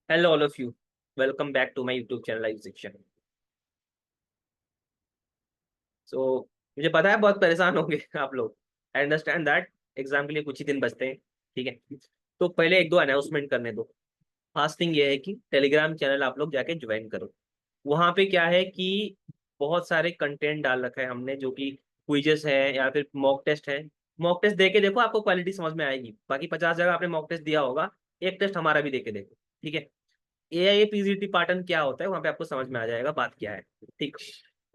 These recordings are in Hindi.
Hello, all of you. Welcome back to my YouTube channel live section. So मुझे पता है बहुत परेशान होंगे आप लोग. I understand that. एग्जाम के लिए कुछ ही दिन बचते हैं. ठीक है. तो पहले एक दो अनाउंसमेंट करने दो. फर्स्ट थिंग ये है कि टेलीग्राम चैनल आप लोग जाके ज्वाइन करो. वहां पे क्या है कि बहुत सारे कंटेंट डाल रखा है हमने, जो कि क्विजेस है या फिर मॉक टेस्ट है. मॉक टेस्ट दे के देखो, आपको क्वालिटी समझ में आएगी. बाकी 50 जगह आपने मॉक टेस्ट दिया होगा, एक टेस्ट हमारा भी दे के देखो. ठीक है. एआई पीजीटी पैटर्न क्या होता है वहां पे आपको समझ में आ जाएगा बात क्या है. ठीक.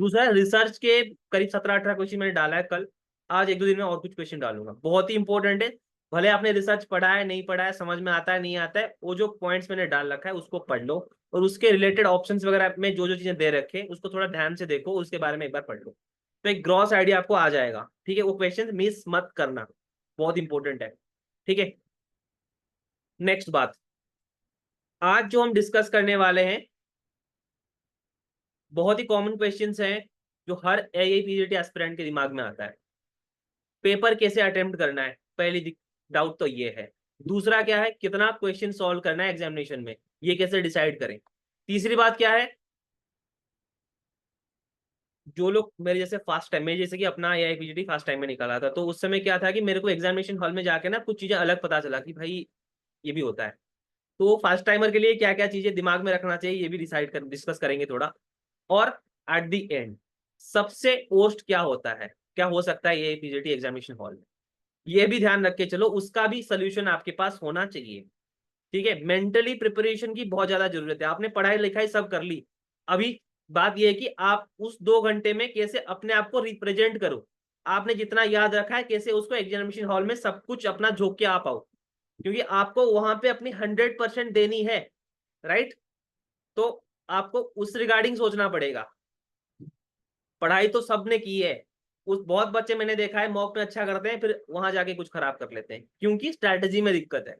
दूसरा, रिसर्च के करीब 17-18 क्वेश्चन मैंने डाला है कल. आज एक दो दिन में और कुछ क्वेश्चन डालूंगा, बहुत ही इंपॉर्टेंट है. भले आपने रिसर्च पढ़ा है नहीं पढ़ा है, समझ में आता है नहीं आता है, वो जो पॉइंट्स मैंने डाल रखा है उसको पढ़ लो. और उसके रिलेटेड ऑप्शंस वगैरह में जो जो चीजें दे रखे हैं उसको थोड़ा ध्यान से देखो, उसके बारे में एक बार पढ़ लो. तो एक ग्रॉस आइडिया आपको आ जाएगा. ठीक है. वो क्वेश्चन मिस मत करना, बहुत इंपॉर्टेंट है. ठीक है. नेक्स्ट बात, आज जो हम डिस्कस करने वाले हैं बहुत ही कॉमन क्वेश्चंस हैं जो हर एआईपीजीटी एस्पिरेंट के दिमाग में आता है. पेपर कैसे अटेम्प्ट करना है, पहली डाउट तो ये है. दूसरा क्या है, कितना क्वेश्चन सॉल्व करना है एग्जामिनेशन में, ये कैसे डिसाइड करें. तीसरी बात क्या है, जो लोग मेरे जैसे फास्ट टाइम में, जैसे कि अपना एआईपीजीटी फास्ट टाइम में निकाला था, तो उस समय क्या था कि मेरे को एग्जामिनेशन हॉल में जाके ना कुछ चीजें अलग पता चला कि भाई ये भी होता है. तो फास्ट टाइमर के लिए क्या क्या चीजें दिमाग में रखना चाहिए ये भी डिस्कस करेंगे थोड़ा. और एट द एंड, सबसे पोस्ट क्या होता है, क्या हो सकता है ये पीजीटी एग्जामिनेशन हॉल में, ये भी ध्यान रख के चलो. उसका भी सोल्यूशन आपके पास होना चाहिए. ठीक है. मेंटली प्रिपरेशन की बहुत ज्यादा जरूरत है. आपने पढ़ाई लिखाई सब कर ली, अभी बात यह है कि आप उस 2 घंटे में कैसे अपने आप को रिप्रेजेंट करो. आपने जितना याद रखा है कैसे उसको एग्जामिनेशन हॉल में सब कुछ अपना झोंक के आ पाओ, क्योंकि आपको वहां पे अपनी 100% देनी है. राइट. तो आपको उस रिगार्डिंग सोचना पड़ेगा. पढ़ाई तो सबने की है. उस बहुत बच्चे मैंने देखा है मॉक में अच्छा करते हैं, फिर वहां जाके कुछ खराब कर लेते हैं क्योंकि स्ट्रैटेजी में दिक्कत है.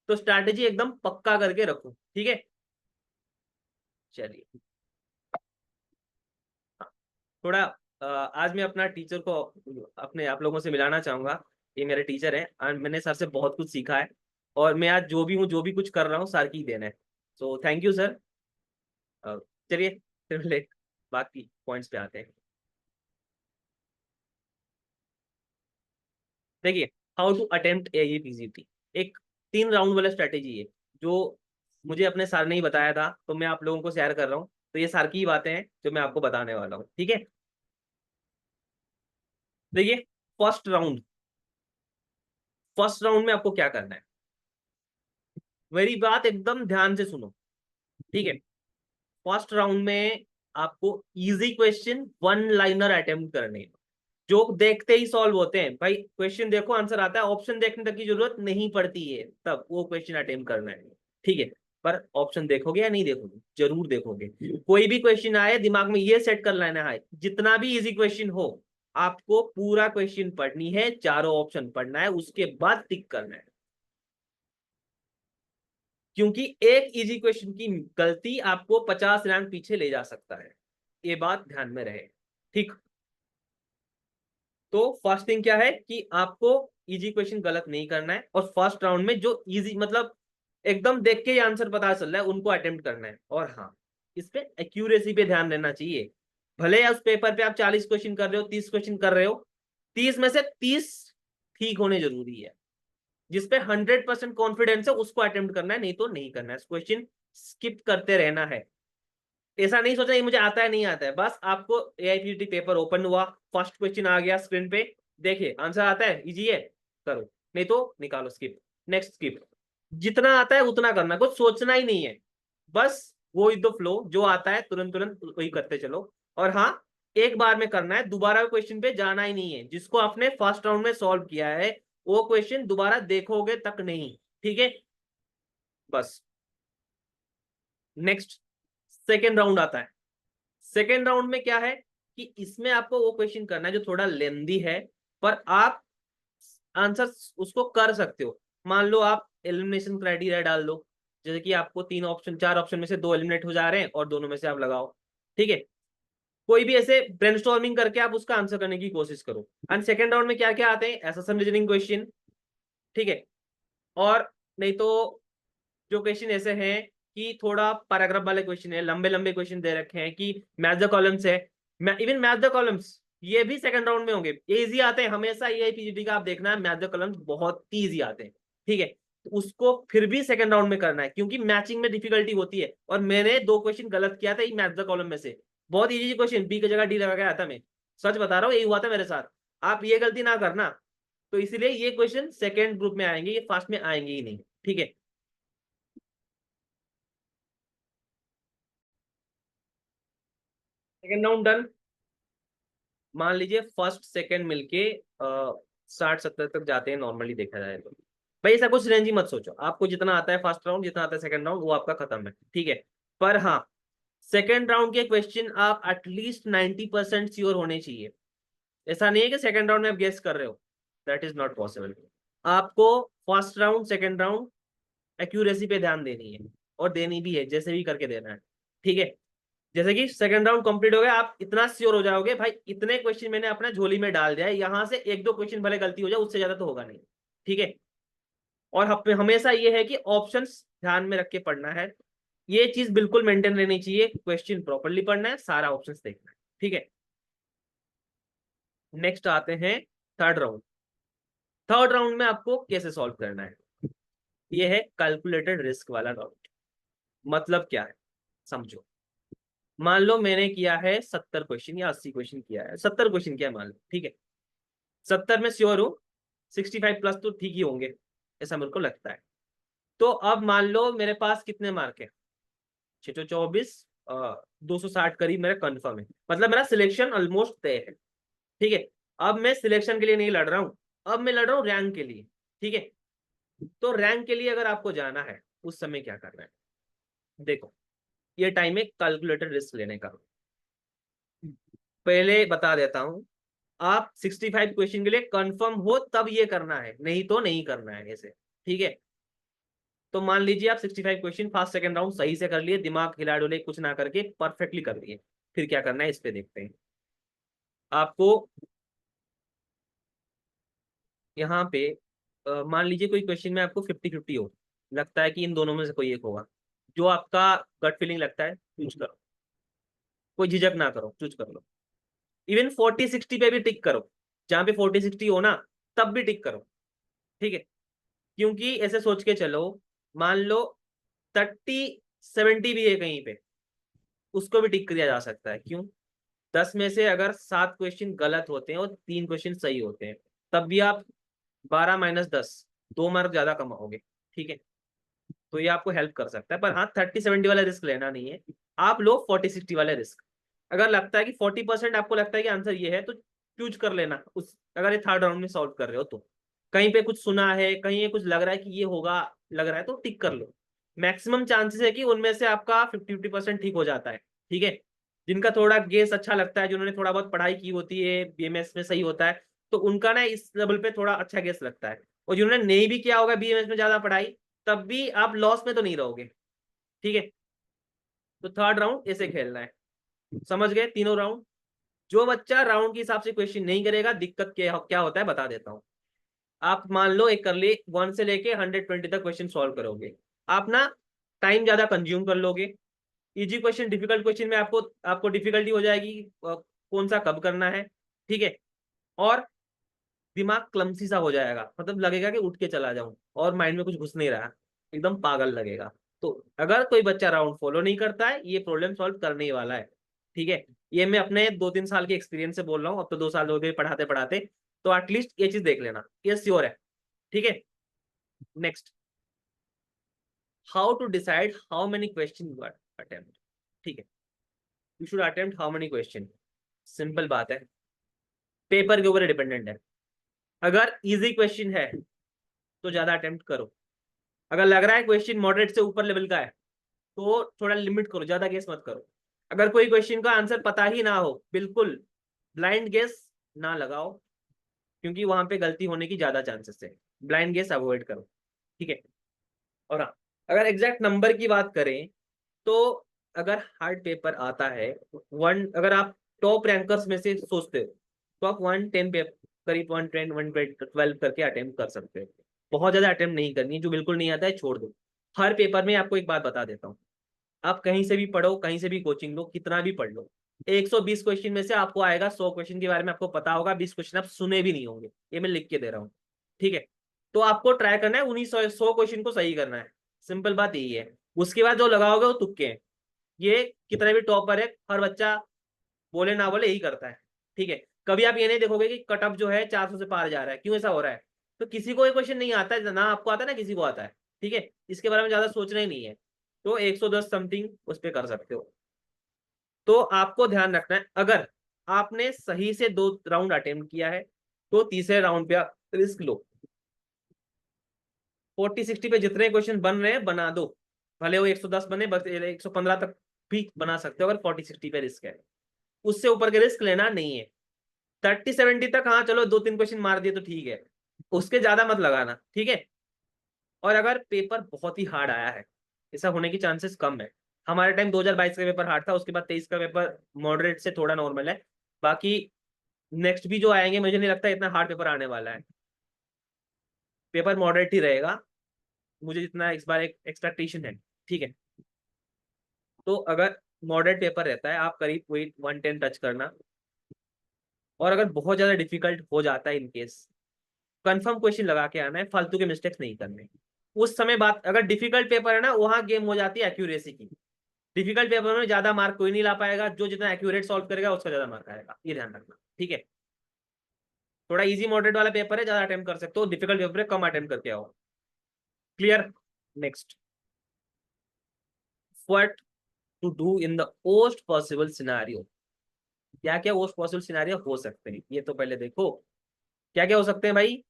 तो स्ट्रैटेजी एकदम पक्का करके रखो. ठीक है. चलिए. हाँ, थोड़ा आज मैं अपना टीचर को अपने आप लोगों से मिलाना चाहूंगा. ये मेरे टीचर हैं और मैंने सर से बहुत कुछ सीखा है. और मैं आज जो भी हूँ, जो भी कुछ कर रहा हूँ, सर की देन है. So thank you sir. चलिए फिर बाकी पॉइंट्स पे आते हैं. देखिए, how to attempt a PGT. एक 3 राउंड वाला स्ट्रेटेजी है जो मुझे अपने सर ने ही बताया था, तो मैं आप लोगों को शेयर कर रहा हूँ. तो ये सर की ही बातें हैं जो मैं आपको बताने वाला हूँ. ठीक है. देखिए, फर्स्ट राउंड. फर्स्ट राउंड में आपको क्या करना है, मेरी बात एकदम ध्यान से सुनो. ठीक है. फर्स्ट राउंड में आपको easy question one liner attempt करने हैं, जो देखते ही सॉल्व होते हैं. भाई क्वेश्चन देखो आंसर आता है, ऑप्शन देखने तक की जरूरत नहीं पड़ती है, तब वो क्वेश्चन अटेम्प्ट करना है. ठीक है. पर ऑप्शन देखोगे या नहीं देखोगे, जरूर देखोगे. कोई भी क्वेश्चन आए दिमाग में ये सेट कर लेना है, जितना भी इजी क्वेश्चन हो आपको पूरा क्वेश्चन पढ़नी है, चारों ऑप्शन पढ़ना है, उसके बाद टिक करना है. क्योंकि एक इजी क्वेश्चन की गलती आपको 50 रैंक पीछे ले जा सकता है, ये बात ध्यान में रहे. ठीक. तो फर्स्ट थिंग क्या है कि आपको इजी क्वेश्चन गलत नहीं करना है, और फर्स्ट राउंड में जो इजी मतलब एकदम देख के ही आंसर पता चल रहा है उनको अटेम्प्ट करना है. और हाँ, इस पे एक्यूरेसी पे ध्यान देना चाहिए. भले उस पेपर पे आप 40 क्वेश्चन कर रहे हो, 30 क्वेश्चन कर रहे हो, 30 में से 30 ठीक होने जरूरी है. जिसपे 100% कॉन्फिडेंस है उसको अटेम्प्ट करना है, नहीं तो नहीं करना है. क्वेश्चन स्किप करते रहना है. ऐसा नहीं सोचना ये मुझे आता है नहीं आता है. बस आपको एआईपीटी पेपर ओपन हुआ, फर्स्ट क्वेश्चन आ गया स्क्रीन पे, देखिए आंसर आता है, इजी है, करो. नहीं तो निकालो, स्किप, नेक्स्ट स्किप. जितना आता है उतना करना, कुछ सोचना ही नहीं है. बस वो विद द फ्लो, जो आता है तुरंत तुरंत वही करते चलो. और हाँ, एक बार में करना है, दोबारा क्वेश्चन पे जाना ही नहीं है. जिसको आपने फर्स्ट राउंड में सॉल्व किया है वो क्वेश्चन दोबारा देखोगे तक नहीं. ठीक है. बस. नेक्स्ट, सेकेंड राउंड आता है. सेकेंड राउंड में क्या है कि इसमें आपको वो क्वेश्चन करना है जो थोड़ा लेंदी है, पर आप आंसर उसको कर सकते हो. मान लो आप एलिमिनेशन क्राइटेरिया डाल दो, जैसे कि आपको 3 ऑप्शन, 4 ऑप्शन में से 2 एलिमिनेट हो जा रहे हैं और दोनों में से आप लगाओ. ठीक है. कोई भी ऐसे ब्रेनस्टॉर्मिंग करके आप उसका आंसर करने की कोशिश करो. एंड सेकेंड राउंड में क्या क्या आते हैं, एसेशन रीजनिंग क्वेश्चन. ठीक है. और नहीं तो जो क्वेश्चन ऐसे हैं कि थोड़ा पैराग्राफ वाले क्वेश्चन है, लंबे लंबे क्वेश्चन दे रखे हैं कि मैथ द कॉलम्स है, इवन मैथ द कॉलम्स ये भी सेकंड राउंड में होंगे, इजी आते हैं हमेशा। ये पीजीटी का आप देखना है, मैथ द कॉलम्स बहुत ही इजी आते हैं, ठीक है। तो उसको फिर भी सेकंड राउंड में करना है, क्योंकि मैचिंग में डिफिकल्टी होती है। और मैंने 2 क्वेश्चन गलत किया था मैथ द कॉलम में से, बहुत इजी क्वेश्चन, बी की जगह डी लगा के आया था मैं, सच बता रहा हूँ, यही हुआ था मेरे साथ। आप ये गलती ना करना। तो इसलिए ये क्वेश्चन सेकेंड ग्रुप में आएंगे, ये फर्स्ट में आएंगे ही नहीं, ठीक है। Second round done. मान लीजिए फर्स्ट सेकंड मिलके 60-70 तक जाते हैं नॉर्मली देखा जाए तो। भाई ऐसा कुछ रेंज ही मत सोचो, आपको जितना आता है फर्स्ट राउंड, जितना आता है सेकंड राउंड, वो आपका खत्म है, ठीक है। पर हाँ, सेकंड राउंड के क्वेश्चन आप एटलीस्ट 90% श्योर होने चाहिए। ऐसा नहीं है कि सेकंड राउंड में आप गेस कर रहे हो, दैट इज नॉट पॉसिबल। आपको first round second round accuracy पे ध्यान देनी है, और देनी भी है, जैसे भी करके देना है, ठीक है। जैसे कि सेकंड राउंड कंप्लीट हो गया, आप इतना श्योर हो जाओगे भाई इतने क्वेश्चन मैंने अपना झोली में डाल दिया है, यहां से 1-2 क्वेश्चन भले गलती हो जाए, उससे ज्यादा तो होगा नहीं, ठीक है। और हमेशा ये है कि ऑप्शंस ध्यान में रख के पढ़ना है, ये चीज बिल्कुल मेंटेन रहनी चाहिए, क्वेश्चन प्रॉपरली पढ़ना है, सारा ऑप्शंस देखना है, ठीक है। नेक्स्ट आते हैं थर्ड राउंड। थर्ड राउंड में आपको कैसे सॉल्व करना है, ये है कैलकुलेटेड रिस्क वाला राउंड। मतलब क्या है समझो। मान लो मैंने किया है 70 क्वेश्चन या 80 क्वेश्चन किया है, 70 क्वेश्चन किया मान लो, ठीक है। 70 में श्योर हूँ, 65 प्लस तो ठीक ही होंगे, ऐसा मेरे को लगता है। तो अब मान लो मेरे पास कितने मार्क है, 624, 260 करीब मेरा कंफर्म है, मतलब मेरा सिलेक्शन ऑलमोस्ट तय है, ठीक है। अब मैं सिलेक्शन के लिए नहीं लड़ रहा हूँ, अब मैं लड़ रहा हूँ रैंक के लिए, ठीक है। तो रैंक के लिए अगर आपको जाना है, उस समय क्या करना है, देखो ये टाइम है कैलकुलेटेड रिस्क लेने का। पहले बता देता हूं, आप 65 क्वेश्चन के लिए कंफर्म हो तब ये करना है, नहीं तो नहीं करना है ऐसे, ठीक है। तो मान लीजिए आप 65 क्वेश्चन फर्स्ट सेकंड राउंड सही से कर लिए, दिमाग हिला डुले कुछ ना करके परफेक्टली कर लिए, फिर क्या करना है इस पे देखते हैं। आपको यहाँ पे मान लीजिए कोई क्वेश्चन में आपको 50-50 हो, लगता है कि इन दोनों में से कोई एक होगा, जो आपका गट फीलिंग लगता है चूज करो, कोई झिझक ना करो, चूज कर लो। इवन 40-60 पे भी टिक करो, जहां पे 40-60 हो ना तब भी टिक करो, ठीक है। क्योंकि ऐसे सोच के चलो, मान लो 30-70 भी है कहीं पे, उसको भी टिक किया जा सकता है, क्यों। 10 में से अगर 7 क्वेश्चन गलत होते हैं और 3 क्वेश्चन सही होते हैं, तब भी आप 12 - 10 2 मार्क ज्यादा कमाओगे, ठीक है। तो ये आपको हेल्प कर सकता है, पर हाँ 30-70 वाला रिस्क लेना नहीं है, आप लो 40-60 वाले रिस्क। अगर लगता है कि 40% आपको लगता है कि आंसर ये है, तो चूज कर लेना उस, अगर ये थर्ड राउंड में सॉल्व कर रहे हो तो। कहीं पे कुछ सुना है, कहीं ये कुछ लग रहा है कि ये होगा, लग रहा है तो टिक कर लो। मैक्सिमम चांसेस है कि उनमें से आपका 50-50% ठीक हो जाता है, ठीक है। जिनका थोड़ा गेस अच्छा लगता है, जिन्होंने थोड़ा बहुत पढ़ाई की होती है, बीएमएस में सही होता है, तो उनका ना इस लेवल पे थोड़ा अच्छा गेस लगता है। और जिन्होंने नहीं भी किया होगा बीएमएस में ज्यादा पढ़ाई, तब भी आप लॉस में तो नहीं रहोगे, ठीक है। तो थर्ड राउंड ऐसे खेलना है, समझ गए तीनों राउंड। जो बच्चा राउंड के हिसाब से क्वेश्चन नहीं करेगा, दिक्कत क्या होता है बता देता हूँ। आप मान लो एक कर लिए 1 से लेके 120 तक क्वेश्चन सॉल्व करोगे, आप ना टाइम ज्यादा कंज्यूम कर लोगे। इजी क्वेश्चन डिफिकल्ट क्वेश्चन में आपको आपको डिफिकल्टी हो जाएगी कौन सा कब करना है, ठीक है। और दिमाग क्लमसी सा हो जाएगा, मतलब लगेगा कि उठ के चला जाऊं, और माइंड में कुछ घुस नहीं रहा, एकदम पागल लगेगा। तो अगर कोई बच्चा राउंड फॉलो नहीं करता है, ये प्रॉब्लम सॉल्व करने ही वाला है, ठीक है। ये मैं अपने 2-3 साल के एक्सपीरियंस से बोल रहा हूँ, अब तो 2 साल हो गए पढ़ाते पढ़ाते। तो एटलीस्ट ये चीज देख लेना, ये श्योर है, ठीक है। Next, how to decide how many question you attempt, ठीक है। You should attempt how many question, simple बात है, पेपर के ऊपर डिपेंडेंट है। अगर इजी क्वेश्चन है तो ज्यादा अटेम्प्ट करो, अगर लग रहा है क्वेश्चन मॉडरेट से ऊपर लेवल का है तो थोड़ा लिमिट करो, ज्यादा गेस मत करो। अगर कोई क्वेश्चन का आंसर पता ही ना हो, बिल्कुल ब्लाइंड गेस ना लगाओ, क्योंकि वहां पे गलती होने की ज्यादा चांसेस है, ब्लाइंड गेस अवॉइड करो, ठीक है। और हाँ, अगर एग्जैक्ट नंबर की बात करें तो अगर हार्ड पेपर आता है, वन अगर आप टॉप रैंकर्स में से सोचते हो, तो आप 110 पे करीब 110 112 करके अटेम्प्ट कर सकते हो। बहुत ज्यादा अटेम्प्ट नहीं करनी, जो बिल्कुल नहीं आता है छोड़ दो। हर पेपर में आपको एक बात बता देता हूँ, आप कहीं से भी पढ़ो, कहीं से भी कोचिंग लो, कितना भी पढ़ लो, 120 क्वेश्चन में से आपको आएगा 100 क्वेश्चन के बारे में आपको पता होगा, 20 क्वेश्चन आप सुने भी नहीं होंगे, ये मैं लिख के दे रहा हूँ। ठीक है, तो आपको ट्राई करना है उन्हीं 100 क्वेश्चन को सही करना है, सिंपल बात यही है। उसके बाद जो लगाओगे वो तुक्के हैं। ये कितने भी टॉपर है, हर बच्चा बोले ना बोले यही करता है। ठीक है, कभी आप ये नहीं देखोगे कि कट ऑफ जो है 400 से पार जा रहा है, क्यों ऐसा हो रहा है? तो किसी को ये क्वेश्चन नहीं आता है, ना आपको आता है ना किसी को आता है। ठीक है, इसके बारे में ज्यादा सोचना ही नहीं है। तो 110 समथिंग उस पर कर सकते हो। तो आपको ध्यान रखना है, अगर आपने सही से 2 राउंड अटेम्प्ट किया है तो तीसरे राउंड पे आप रिस्क लो। 40-60 पे जितने क्वेश्चन बन रहे हैं बना दो, भले वो 110 बने, बस 115 तक भी बना सकते हो अगर 40-60 पे रिस्क है। उससे ऊपर के रिस्क लेना नहीं है। 30-70 तक हाँ चलो 2-3 क्वेश्चन मार दिए तो ठीक है, उसके ज्यादा मत लगाना। ठीक है, और अगर पेपर बहुत ही हार्ड आया है, ऐसा होने की चांसेस कम है। हमारे टाइम 2022 का पेपर हार्ड था, उसके बाद 23 का पेपर मॉडरेट से थोड़ा नॉर्मल है। बाकी नेक्स्ट भी जो आएंगे मुझे नहीं लगता इतना हार्ड पेपर आने वाला है, पेपर मॉडरेट ही रहेगा, मुझे जितना इस बार एक एक्सपेक्टेशन है। ठीक है, तो अगर मॉडरेट पेपर रहता है आप करीब वही 110 टच करना। और अगर बहुत ज्यादा डिफिकल्ट हो जाता है इन केस, कंफर्म क्वेश्चन लगा के आना है, फालतू के मिस्टेक्स नहीं करने। उस समय बात, अगर डिफिकल्ट पेपर है ना, वहां गेम हो जाती है एक्यूरेसी की। डिफिकल्ट पेपर में ज्यादा मार्क कोई नहीं ला पाएगा, जो जितना एक्यूरेट सॉल्व करेगा उसका ज्यादा मार्क आएगा, ये ध्यान रखना। ठीक है, थोड़ा इजी मॉडरेट वाला पेपर है, ज्यादा अटेम्प्ट कर सकते हो, डिफिकल्ट पेपर है कम अटेम्प्ट करके आओ। Clear? Next, what to do in the worst possible scenario. क्या क्या वर्स्ट पॉसिबल सिनेरियो हो सकते हैं, ये तो पहले देखो क्या क्या हो सकते हैं भाई।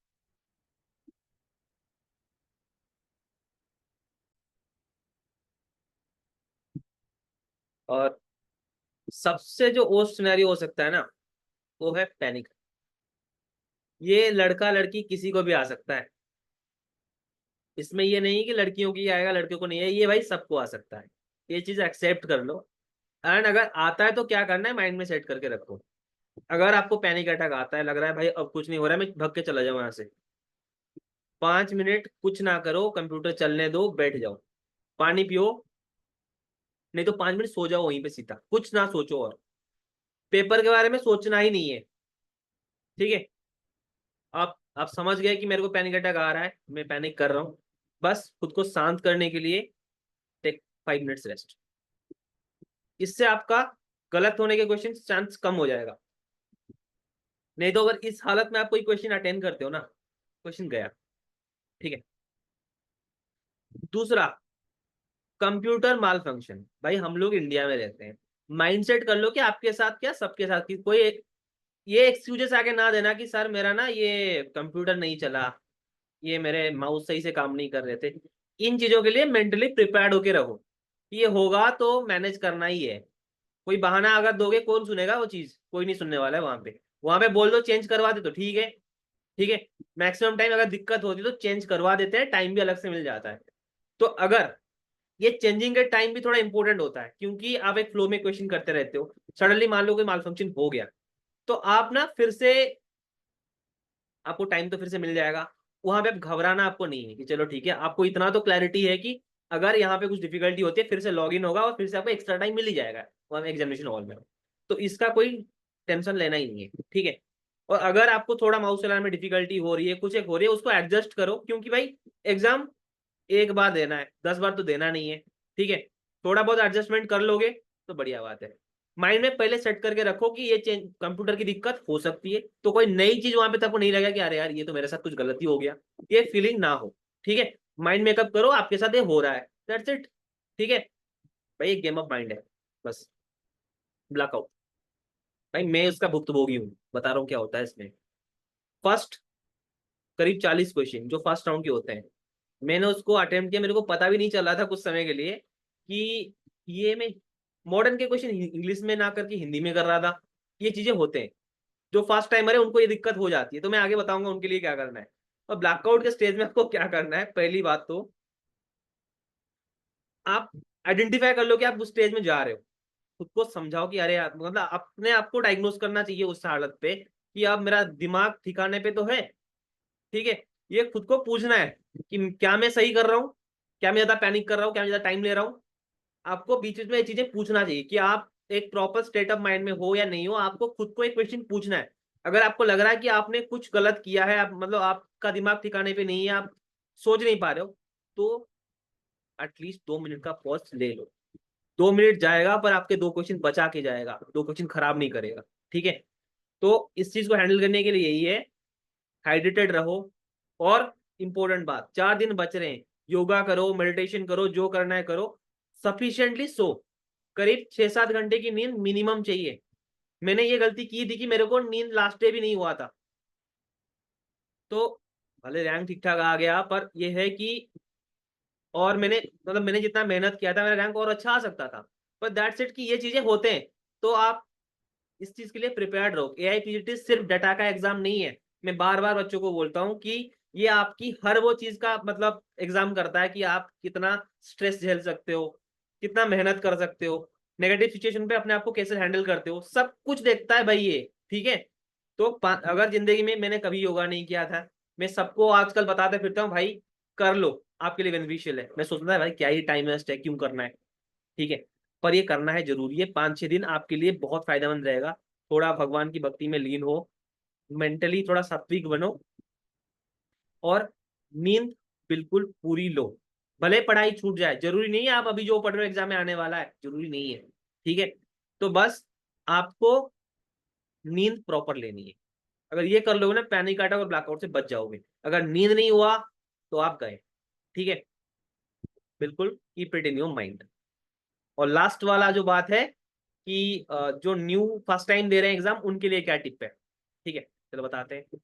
और सबसे जो वर्स्ट सिनेरियो हो सकता है ना, वो है पैनिक। ये लड़का लड़की किसी को भी आ सकता है, इसमें ये नहीं कि लड़कियों की आएगा लड़कियों को नहीं है, ये भाई सबको आ सकता है, ये चीज एक्सेप्ट कर लो। एंड अगर आता है तो क्या करना है, माइंड में सेट करके रखो। अगर आपको पैनिक अटैक आता है, लग रहा है भाई अब कुछ नहीं हो रहा है, मैं भाग के चला जाऊं यहाँ से, 5 मिनट कुछ ना करो, कंप्यूटर चलने दो, बैठ जाओ, पानी पियो, नहीं तो 5 मिनट सो जाओ वहीं पे सीधा, कुछ ना सोचो, और पेपर के बारे में सोचना ही नहीं है। ठीक है, आप समझ गए कि मेरे को पैनिक अटैक आ रहा है, मैं पैनिक कर रहा हूँ, बस खुद को शांत करने के लिए टेक 5 मिनट्स रेस्ट। इससे आपका गलत होने के क्वेश्चन चांस कम हो जाएगा। नहीं तो अगर इस हालत में आप कोई क्वेश्चन अटेंड करते हो ना, क्वेश्चन गया। ठीक है, दूसरा, कंप्यूटर माल फंक्शन। भाई हम लोग इंडिया में रहते हैं, माइंडसेट कर लो कि आपके साथ क्या सबके साथ की कोई ये एक्सक्यूजेस आके ना देना कि सर मेरा ना ये कंप्यूटर नहीं चला, ये मेरे माउस सही से काम नहीं कर रहे थे। इन चीजों के लिए मेंटली प्रिपेयर्ड होके रहो, ये होगा तो मैनेज करना ही है। कोई बहाना अगर दोगे कौन सुनेगा वो चीज, कोई नहीं सुनने वाला है वहां पे। वहां पे बोल दो चेंज करवा दे तो ठीक है। ठीक है, मैक्सिमम टाइम अगर दिक्कत होती है तो चेंज करवा देते हैं, टाइम भी अलग से मिल जाता है। तो अगर ये चेंजिंग का टाइम भी थोड़ा इंपॉर्टेंट होता है, क्योंकि आप एक फ्लो में क्वेश्चन करते रहते हो, सडनली मान लो कोई माल फंक्शन हो गया, तो आप ना फिर से, आपको टाइम तो फिर से मिल जाएगा। वहां पे आप घबराना आपको नहीं है कि चलो ठीक है, आपको इतना तो क्लैरिटी है कि अगर यहाँ पे कुछ डिफिकल्टी होती है फिर से लॉग इन होगा और फिर से आपको एक्स्ट्रा टाइम मिल ही जाएगा वहां एग्जामिनेशन हॉल में। तो इसका कोई टेंशन लेना ही नहीं है। ठीक है, और अगर आपको थोड़ा माउस चलाने में डिफिकल्टी हो रही है, कुछ एक हो रही है, उसको एडजस्ट करो, क्योंकि भाई एग्जाम एक बार देना है, 10 बार तो देना नहीं है। ठीक है, थोड़ा बहुत एडजस्टमेंट कर लोगे तो बढ़िया बात है। माइंड में पहले सेट करके रखो कि ये चेंज कंप्यूटर की दिक्कत हो सकती है, तो कोई नई चीज वहां पे तक नहीं लगेगा कि अरे यार ये तो मेरे साथ कुछ गलती हो गया, ये फीलिंग ना हो। ठीक है, माइंड मेकअप करो आपके साथ ये हो रहा है, दैट्स इट। ठीक है भाई, एक गेम ऑफ माइंड है बस, ब्लैकआउट। भाई मैं उसका भुक्तभोगी हूँ, बता रहा हूँ क्या होता है इसमें। फर्स्ट करीब 40 क्वेश्चन जो फर्स्ट राउंड के होते हैं, मैंने उसको अटेम्प्ट किया, मेरे को पता भी नहीं चला था कुछ समय के लिए कि ये मैं मॉडर्न के क्वेश्चन इंग्लिश में ना करके हिंदी में कर रहा था। ये चीजें होते हैं, जो फर्स्ट टाइमर है उनको ये दिक्कत हो जाती है, तो मैं आगे बताऊंगा उनके लिए क्या करना है। और ब्लैकआउट के स्टेज में आपको क्या करना है, पहली बात तो आप आइडेंटिफाई कर लो कि आप उस स्टेज में जा रहे हो। खुद को समझाओ कि अरे यार, मतलब अपने आप को डायग्नोस करना चाहिए उस हालत पे कि अब मेरा दिमाग ठिकाने पे तो है। ठीक है, ये खुद को पूछना है कि क्या मैं सही कर रहा हूँ, क्या मैं ज्यादा पैनिक कर रहा हूँ, क्या मैं ज्यादा टाइम ले रहा हूँ। आपको बीच बीच में ये चीजें पूछना चाहिए कि आप एक प्रॉपर स्टेट ऑफ माइंड में हो या नहीं हो, आपको खुद को एक क्वेश्चन पूछना है। अगर आपको लग रहा है कि आपने कुछ गलत किया है, आप मतलब आपका दिमाग ठिकाने पे नहीं है, आप सोच नहीं पा रहे हो, तो एटलीस्ट 2 मिनट का पॉज ले लो। 2 मिनट जाएगा पर आपके 2 क्वेश्चन बचा के जाएगा, 2 क्वेश्चन खराब नहीं करेगा। ठीक है, तो इस चीज को हैंडल करने के लिए यही है, हाइड्रेटेड रहो। और इंपॉर्टेंट बात, 4 दिन बच रहे हैं, योगा करो, मेडिटेशन करो, जो करना है करो, सफिशिएंटली सो। करीब 6-7 घंटे की नींद मिनिमम चाहिए। मैंने ये गलती की थी कि मेरे को नींद लास्ट डे भी नहीं हुआ था, तो भले रैंक ठीक ठाक आ गया, पर यह है कि और मैंने मतलब मैंने जितना मेहनत किया था मेरा रैंक और अच्छा आ सकता था। पर दैट्स इट कि ये चीजें होते हैं, तो आप इस चीज के लिए प्रिपेयर्ड रहो। एआईपीजीटी सिर्फ डाटा का एग्जाम नहीं है। मैं बार बार बच्चों को बोलता हूँ कि ये आपकी हर वो चीज का मतलब एग्जाम करता है कि आप कितना स्ट्रेस झेल सकते हो, कितना मेहनत कर सकते हो, नेगेटिव सिचुएशन पे अपने आप को कैसे हैंडल करते हो, सब कुछ देखता है भाई ये। ठीक है, तो अगर जिंदगी में मैंने कभी योगा नहीं किया था, मैं सबको आजकल बताते फिरता हूँ भाई कर लो, आपके लिए बेनिफिशियल है। मैं सोचता है भाई क्या ही टाइम वेस्ट है, क्यों करना है। ठीक है, पर ये करना है जरूरी है। 5-6 दिन आपके लिए बहुत फायदेमंद रहेगा। थोड़ा भगवान की भक्ति में लीन हो, मेंटली थोड़ा सात्विक बनो, और नींद बिल्कुल पूरी लो। भले पढ़ाई छूट जाए, जरूरी नहीं है आप अभी जो पढ़ रहे हो एग्जाम में आने वाला है, जरूरी नहीं है। ठीक है, तो बस आपको नींद प्रॉपर लेनी है। अगर ये कर लोगे ना, पैनिक अटैक और ब्लैकआउट से बच जाओगे। अगर नींद नहीं हुआ तो आप गए। ठीक है, बिल्कुल keep it in your mind. और लास्ट वाला जो बात है कि जो न्यू फर्स्ट टाइम दे रहे हैं एग्जाम, उनके लिए क्या टिप है। ठीक है, चलो बताते हैं।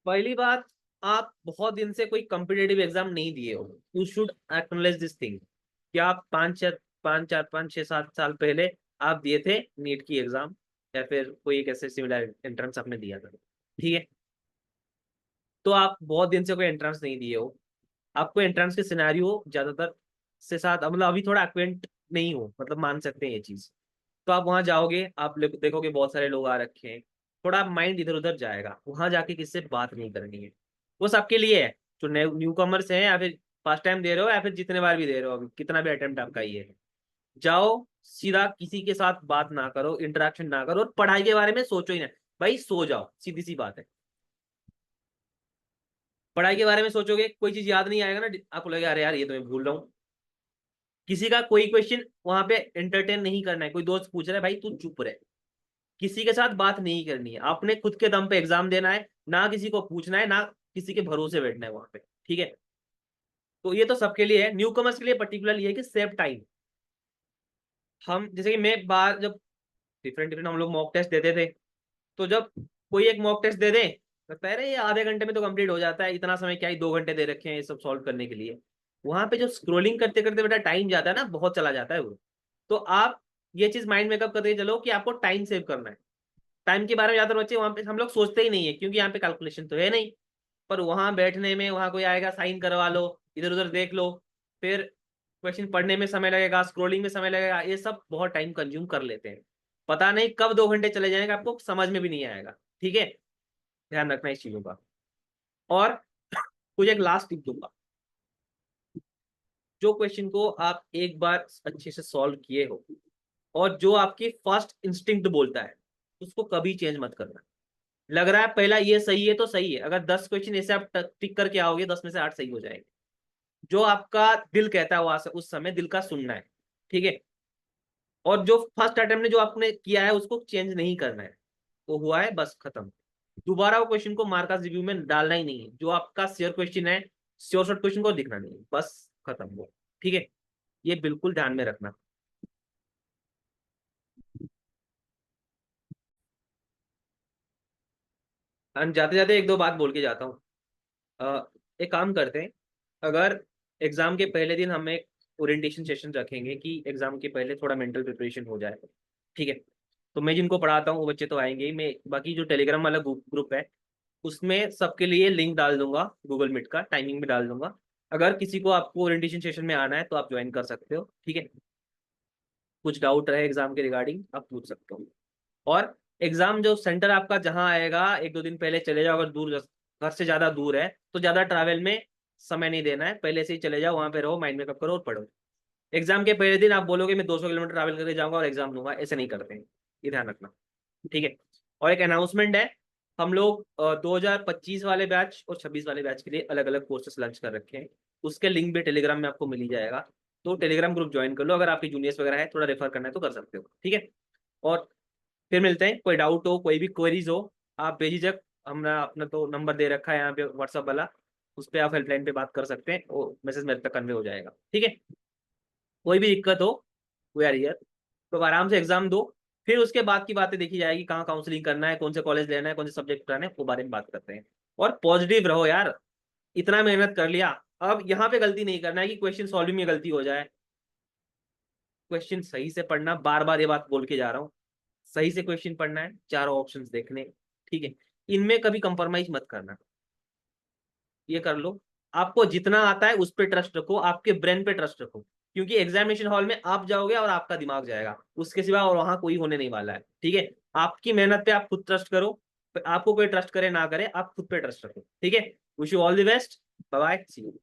पहली बात, आप बहुत दिन से कोई कॉम्पिटेटिव एग्जाम नहीं दिए हो, you should acknowledge this thing कि आप 5-4 5 4 5 6 7 साल पहले आप दिए थे नीट की एग्जाम, या फिर कोई एक ऐसे सिमिलर एंट्रेंस आपने दिया था। ठीक है, तो आप बहुत दिन से कोई एंट्रेंस नहीं दिए हो, आपको एंट्रेंस के सिनेरियो ज्यादातर से साथ मतलब अभी थोड़ा एक्वेंट नहीं हो, मतलब मान सकते हैं ये चीज। तो आप वहां जाओगे, आप देखोगे बहुत सारे लोग आ रखे हैं, थोड़ा माइंड इधर उधर जाएगा, वहां जाके किससे बात नहीं करनी है। वो सबके लिए है, जो न्यू कमर्स है, या फिर फर्स्ट टाइम दे रहे हो, या फिर जितने बार भी दे रहे हो, अभी कितना भी अटेम्प्ट आपका ये है। जाओ, सीधा किसी के साथ बात ना करो, इंटरेक्शन ना करो, और पढ़ाई के बारे में सोचो ही ना। भाई सो जाओ, सीधी सी बात है। पढ़ाई के बारे में सोचोगे, कोई चीज याद नहीं आएगा ना, आपको लगेगा अरे यार ये तो मैं भूल रहा हूँ। किसी का कोई क्वेश्चन वहां पे एंटरटेन नहीं करना है, कोई दोस्त पूछ रहा है, भाई तू चुप रहे। किसी के साथ बात नहीं करनी है, आपने खुद के दम पे एग्जाम देना है, ना किसी को पूछना है, ना किसी के भरोसे बैठना है वहां पे। ठीक है, तो ये तो सबके लिए है, न्यू कमर्स के लिए पर्टिकुलरली है कि सेव टाइम। हम जैसे कि मैं बाहर जब डिफरेंट डिफरेंट हम लोग मॉक टेस्ट देते थे, तो जब कोई एक मॉक टेस्ट दे दे, लगता है अरे ये आधे घंटे में तो कंप्लीट हो जाता है, इतना समय क्या ही 2 घंटे दे रखे हैं ये सब सॉल्व करने के लिए। वहां पे जो स्क्रोलिंग करते करते बेटा टाइम जाता है ना, बहुत चला जाता है वो। तो आप ये चीज माइंड मेकअप करके चलो कि आपको टाइम सेव करना है। टाइम के बारे में ज्यादातर बच्चे वहां पे हम लोग सोचते ही नहीं है, क्योंकि यहाँ पे कैलकुलेशन तो है नहीं। पर वहां बैठने में, वहां कोई आएगा साइन करवा लो, इधर उधर देख लो, फिर क्वेश्चन पढ़ने में समय लगेगा, स्क्रोलिंग में समय लगेगा, ये सब बहुत टाइम कंज्यूम कर लेते हैं। पता नहीं कब 2 घंटे चले जाएंगे, आपको समझ में भी नहीं आएगा। ठीक है, ध्यान रखना इस चीजों का। और कुछ एक लास्ट टिप दूंगा, जो क्वेश्चन को आप एक बार अच्छे से सॉल्व किए हो, और जो आपकी फर्स्ट इंस्टिंक्ट बोलता है, उसको कभी चेंज मत करना। लग रहा है पहला ये सही है तो सही है, अगर 10 क्वेश्चन ऐसे आप टिक करके आओगे, 10 में से 8 सही हो जाएंगे। जो आपका दिल कहता है वो उस समय दिल का सुनना है। ठीक है, और जो फर्स्ट अटेम्प्ट में जो आपने किया है उसको चेंज नहीं करना है। वो हुआ है, बस खत्म। दोबारा वो क्वेश्चन को मार्कस रिव्यू में डालना ही नहीं है। जो आपका श्योर क्वेश्चन है, श्योर शॉर्ट क्वेश्चन को दिखना नहीं है, बस खत्म वो। ठीक है, ये बिल्कुल ध्यान में रखना। एंड जाते जाते एक दो बात बोल के जाता हूँ। एक काम करते हैं, अगर एग्जाम के पहले दिन हम एक ओरिएंटेशन सेशन रखेंगे कि एग्जाम के पहले थोड़ा मेंटल प्रिपरेशन हो जाए। ठीक है, तो मैं जिनको पढ़ाता हूँ वो बच्चे तो आएंगे ही, मैं बाकी जो टेलीग्राम वाला ग्रुप है उसमें सबके लिए लिंक डाल दूंगा, गूगल मीट का टाइमिंग भी डाल दूंगा। अगर किसी को आपको ओरिएंटेशन सेशन में आना है तो आप ज्वाइन कर सकते हो। ठीक है, कुछ डाउट रहे एग्जाम के रिगार्डिंग आप पूछ सकते हो। और एग्जाम जो सेंटर आपका जहां आएगा, 1-2 दिन पहले चले जाओ, अगर दूर घर से ज्यादा दूर है तो ज्यादा ट्रैवल में समय नहीं देना है, पहले से ही चले जाओ, वहां पे रहो, माइंड मेकअप करो और पढ़ो। एग्जाम के पहले दिन आप बोलोगे मैं 200 किलोमीटर ट्रैवल करके जाऊंगा और एग्जाम दूंगा, ऐसे नहीं करते हैं, ये ध्यान रखना। ठीक है। और एक अनाउंसमेंट है, हम लोग 2025 वाले बैच और 26 वाले बैच के लिए अलग अलग कोर्सेस लॉन्च कर रखे हैं। उसके लिंक भी टेलीग्राम में आपको मिल ही जाएगा, तो टेलीग्राम ग्रुप ज्वाइन कर लो। अगर आपके जूनियर्स वगैरह है, थोड़ा रेफर करना है तो कर सकते हो। ठीक है। और फिर मिलते हैं, कोई डाउट हो, कोई भी क्वेरीज हो, आप बेझिझक, हमने अपना तो नंबर दे रखा है यहाँ पे व्हाट्सअप वाला, उस पर आप हेल्पलाइन पे बात कर सकते हैं, वो मैसेज मेरे तक कन्वे हो जाएगा। ठीक है। कोई भी दिक्कत हो, वी आर हियर। तो आराम से एग्जाम दो, फिर उसके बाद की बातें देखी जाएगी, कहाँ काउंसलिंग करना है, कौन से कॉलेज लेना है, कौन से सब्जेक्ट कराना है, वो बारे में बात करते हैं। और पॉजिटिव रहो यार, इतना मेहनत कर लिया, अब यहाँ पे गलती नहीं करना है कि क्वेश्चन सॉल्विंग में गलती हो जाए। क्वेश्चन सही से पढ़ना, बार बार ये बात बोल के जा रहा हूँ, सही से क्वेश्चन पढ़ना है, चारों ऑप्शंस देखने। ठीक है। इनमें कभी कंप्रोमाइज मत करना, ये कर लो। आपको जितना आता है उस पर ट्रस्ट रखो, आपके ब्रेन पे ट्रस्ट रखो, क्योंकि एग्जामिनेशन हॉल में आप जाओगे और आपका दिमाग जाएगा, उसके सिवा और वहां कोई होने नहीं वाला है। ठीक है। आपकी मेहनत पे आप खुद ट्रस्ट करो, आपको कोई ट्रस्ट करे ना करे, आप खुद पे ट्रस्ट रखो। ठीक है। Wish you all the best, bye bye, see you.